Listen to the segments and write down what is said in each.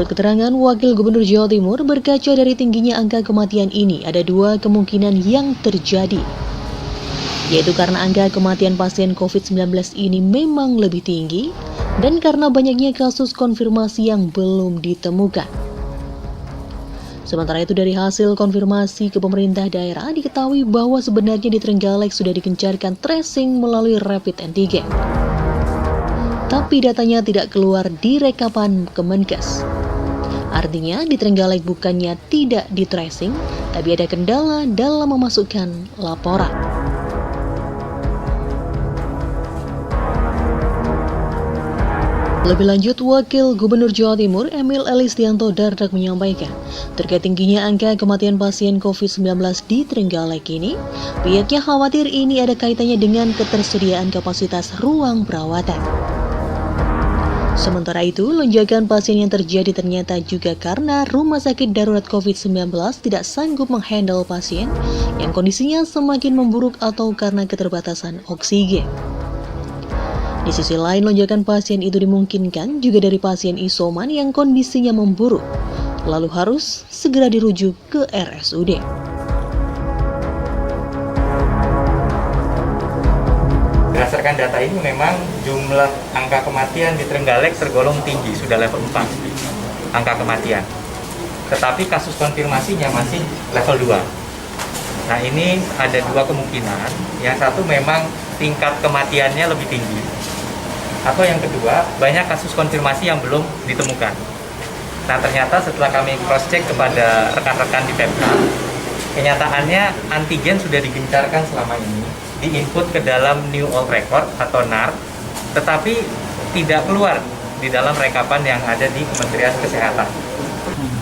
Menurut keterangan Wakil Gubernur Jawa Timur, berkaca dari tingginya angka kematian ini, ada dua kemungkinan yang terjadi. Yaitu karena angka kematian pasien COVID-19 ini memang lebih tinggi, dan karena banyaknya kasus konfirmasi yang belum ditemukan. Sementara itu dari hasil konfirmasi ke pemerintah daerah, diketahui bahwa sebenarnya di Trenggalek sudah digencarkan tracing melalui rapid antigen. Tapi datanya tidak keluar di rekapan Kemenkes. Artinya di Trenggalek bukannya tidak di tracing, tapi ada kendala dalam memasukkan laporan. Lebih lanjut, Wakil Gubernur Jawa Timur Emil Elistianto Dardak menyampaikan, terkait tingginya angka kematian pasien COVID-19 di Trenggalek ini, pihaknya khawatir ini ada kaitannya dengan ketersediaan kapasitas ruang perawatan. Sementara itu, lonjakan pasien yang terjadi ternyata juga karena rumah sakit darurat COVID-19 tidak sanggup menghandle pasien yang kondisinya semakin memburuk atau karena keterbatasan oksigen. Di sisi lain, lonjakan pasien itu dimungkinkan juga dari pasien isoman yang kondisinya memburuk, lalu harus segera dirujuk ke RSUD. Berdasarkan data ini memang jumlah angka kematian di Trenggalek tergolong tinggi, sudah level 4 angka kematian. Tetapi kasus konfirmasinya masih level 2. Nah, ini ada dua kemungkinan. Yang satu memang tingkat kematiannya lebih tinggi. Atau yang kedua, banyak kasus konfirmasi yang belum ditemukan. Nah, ternyata setelah kami cross-check kepada rekan-rekan di Pemda, kenyataannya antigen sudah digencarkan selama ini, diinput ke dalam New Old Record atau NAR, tetapi tidak keluar di dalam rekapan yang ada di Kementerian Kesehatan.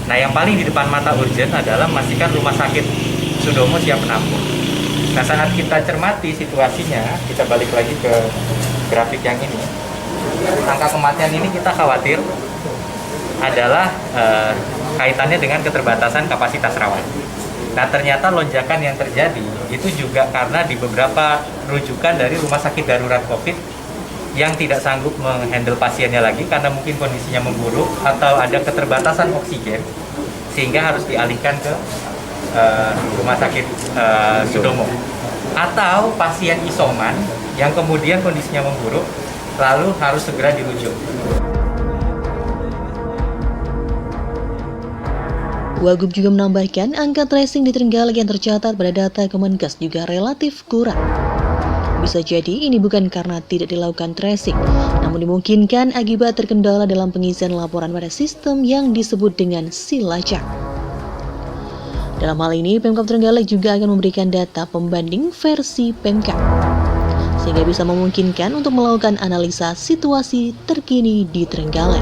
Nah, yang paling di depan mata urgent adalah memastikan rumah sakit Sudomo siap menampung. Nah, saat kita cermati situasinya, kita balik lagi ke grafik yang ini, angka kematian ini kita khawatir adalah kaitannya dengan keterbatasan kapasitas rawat. Nah, ternyata lonjakan yang terjadi itu juga karena di beberapa rujukan dari rumah sakit darurat COVID yang tidak sanggup menghandle pasiennya lagi karena mungkin kondisinya memburuk atau ada keterbatasan oksigen sehingga harus dialihkan ke rumah sakit Sudomo. Atau pasien isoman yang kemudian kondisinya memburuk lalu harus segera dirujuk. Wagub juga menambahkan angka tracing di Trenggalek yang tercatat pada data Kemenkes juga relatif kurang. Bisa jadi ini bukan karena tidak dilakukan tracing, namun dimungkinkan akibat terkendala dalam pengisian laporan pada sistem yang disebut dengan Silacak. Dalam hal ini, Pemkab Trenggalek juga akan memberikan data pembanding versi Pemkab, sehingga bisa memungkinkan untuk melakukan analisa situasi terkini di Trenggalek.